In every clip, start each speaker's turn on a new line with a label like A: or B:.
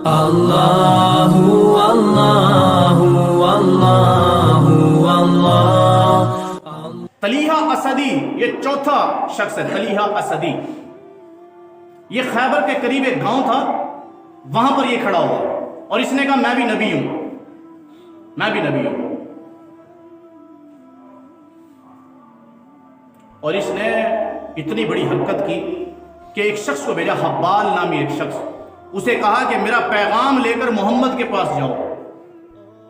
A: اللہ اللہ اللہ اللہ۔
B: طلیحہ اسدی یہ چوتھا شخص ہے۔ طلیحہ اسدی یہ خیبر کے قریب ایک گاؤں تھا، وہاں پر یہ کھڑا ہوا اور اس نے کہا میں بھی نبی ہوں، میں بھی نبی ہوں۔ اور اس نے اتنی بڑی حرکت کی کہ ایک شخص کو بھیجا، حبال نامی ایک شخص، اسے کہا کہ میرا پیغام لے کر محمد کے پاس جاؤ،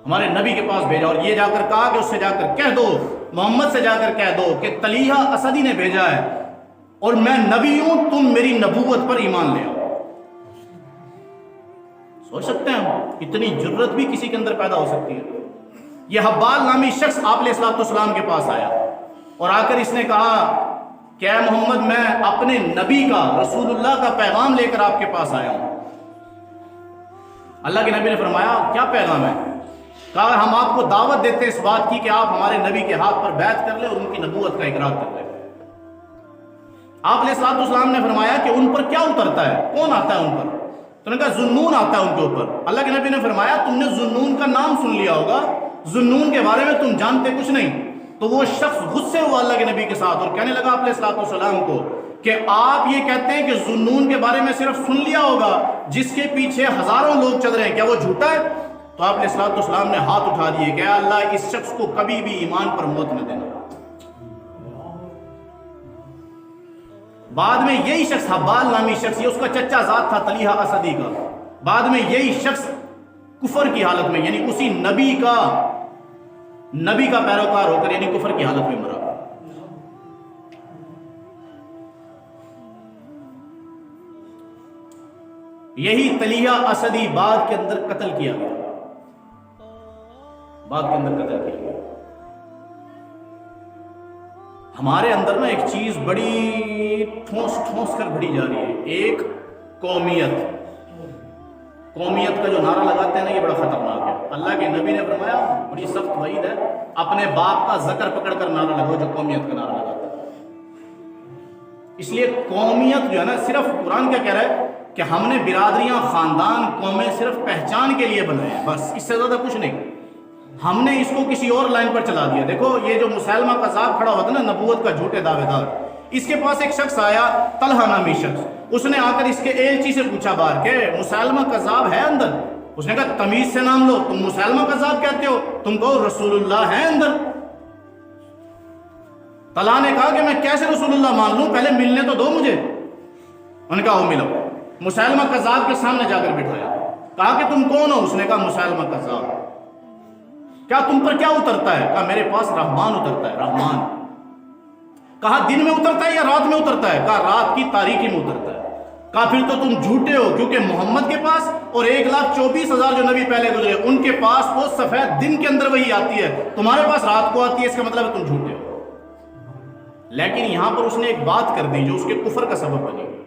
B: ہمارے نبی کے پاس بھیجا۔ اور یہ جا کر کہا کہ اس سے جا کر کہہ دو، محمد سے جا کر کہہ دو کہ طلیحہ اسدی نے بھیجا ہے اور میں نبی ہوں، تم میری نبوت پر ایمان لے آؤ۔ سوچ سکتے ہیں اتنی جرت بھی کسی کے اندر پیدا ہو سکتی ہے۔ یہ حبال نامی شخص آپ علیہ السلام کے پاس آیا اور آ کر اس نے کہا کہ اے محمد، میں اپنے نبی کا، رسول اللہ کا پیغام لے کر آپ کے پاس آیا ہوں۔ اللہ کے نبی نے فرمایا کیا پیغام ہے؟ کہا ہم آپ کو دعوت دیتے ہیں اس بات کی کہ آپ ہمارے نبی کے ہاتھ پر بیعت کر لیں اور ان کی نبوت کا اقرار کر لیں۔ آپ علیہ السلام نے فرمایا کہ ان پر کیا اترتا ہے، کون آتا ہے ان پر؟ تو نے کہا ذوالنون آتا ہے ان کے اوپر۔ اللہ کے نبی نے فرمایا تم نے ذوالنون کا نام سن لیا ہوگا، ذوالنون کے بارے میں تم جانتے کچھ نہیں۔ تو وہ شخص غصے ہوا اللہ کے نبی کے ساتھ اور کہنے لگا آپ علیہ السلام کو کہ آپ یہ کہتے ہیں کہ ذوالنون کے بارے میں صرف سن لیا ہوگا، جس کے پیچھے ہزاروں لوگ چل رہے ہیں، کیا وہ جھوٹا ہے؟ تو آپ علیہ السلام نے ہاتھ اٹھا دیے کہ اللہ اس شخص کو کبھی بھی ایمان پر موت نہ دینا۔ بعد میں یہی شخص حبال نامی شخص، یہ اس کا چچا زاد تھا طلیحہ اسدی کا، بعد میں یہی شخص کفر کی حالت میں، یعنی اسی نبی کا پیروکار ہو کر، یعنی کفر کی حالت میں مرا۔ یہی طلیحہ اسدی بعد کے اندر قتل کیا گیا، بعد کے اندر قتل کیا گیا۔ ہمارے اندر نا ایک چیز بڑی ٹھونس کر بڑھی جا رہی ہے، ایک قومیت کا جو نعرہ لگاتے ہیں نا، یہ بڑا خطرناک ہے۔ اللہ کے نبی نے فرمایا بڑی سخت وعید ہے، اپنے باپ کا ذکر پکڑ کر نعرہ لگاؤ جو قومیت کا نعرہ لگاتا ہے۔ اس لیے قومیت جو ہے نا، صرف قرآن کیا کہہ رہا ہے کہ ہم نے برادریاں، خاندان، قومیں صرف پہچان کے لیے بنائے ہیں، بس اس سے زیادہ کچھ نہیں۔ ہم نے اس کو کسی اور لائن پر چلا دیا۔ دیکھو یہ جو مسیلمہ کذاب کھڑا ہوتا ہے نا، نبوت کا جھوٹے دعوے دار، اس کے پاس ایک شخص آیا، طلحہ نامی شخص، اس نے آ کر اس کے ایلچی سے پوچھا بار کہ مسیلمہ کذاب ہے اندر؟ اس نے کہا تمیز سے نام لو، تم مسیلمہ کذاب کہتے ہو، تم کہو رسول اللہ ہے اندر۔ طلحہ نے کہا کہ میں کیسے رسول اللہ مان لوں، پہلے ملنے تو دو مجھے۔ انہوں نے کہا وہ ملو۔ مسیلمہ کذاب کے سامنے جا کر بٹھایا، کہا کہ تم کون ہو؟ اس نے کہا مسیلمہ کذاب۔ کیا تم پر کیا اترتا ہے؟ کہا میرے پاس رحمان اترتا ہے، رحمان۔ کہا دن میں اترتا ہے یا رات میں اترتا ہے؟ کہا رات کی تاریکی میں اترتا ہے۔ کہا پھر تو تم جھوٹے ہو، کیونکہ محمد کے پاس اور 1,24,000 جو نبی پہلے گزرے ان کے پاس وہ سفید دن کے اندر وہی آتی ہے، تمہارے پاس رات کو آتی ہے، اس کا مطلب ہے تم جھوٹے ہو۔ لیکن یہاں پر اس نے ایک بات کر دی جو اس کے کفر کا سبب بنی۔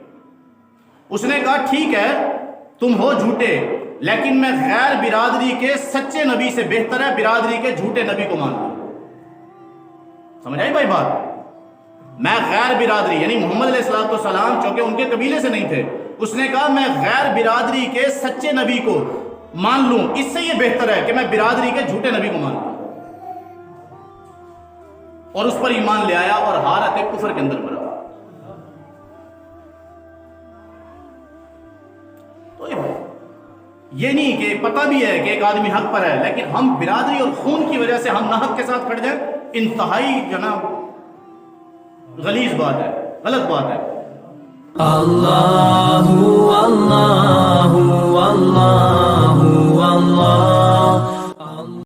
B: اس نے کہا ٹھیک ہے تم ہو جھوٹے، لیکن میں غیر برادری کے سچے نبی سے بہتر ہے برادری کے جھوٹے نبی کو مان لوں۔ سمجھ آئی بھائی بات؟ میں غیر برادری، یعنی محمد علیہ السلام چونکہ ان کے قبیلے سے نہیں تھے، اس نے کہا میں غیر برادری کے سچے نبی کو مان لوں، اس سے یہ بہتر ہے کہ میں برادری کے جھوٹے نبی کو مان لوں۔ اور اس پر ایمان لے آیا اور حالت کفر کے اندر مرا۔ تو یہ نہیں کہ پتہ بھی ہے کہ ایک آدمی حق پر ہے، لیکن ہم برادری اور خون کی وجہ سے ہم ناحق کے ساتھ کھڑ جائیں، انتہائی جناب غلیظ بات ہے، غلط بات ہے۔
A: اللہ اللہ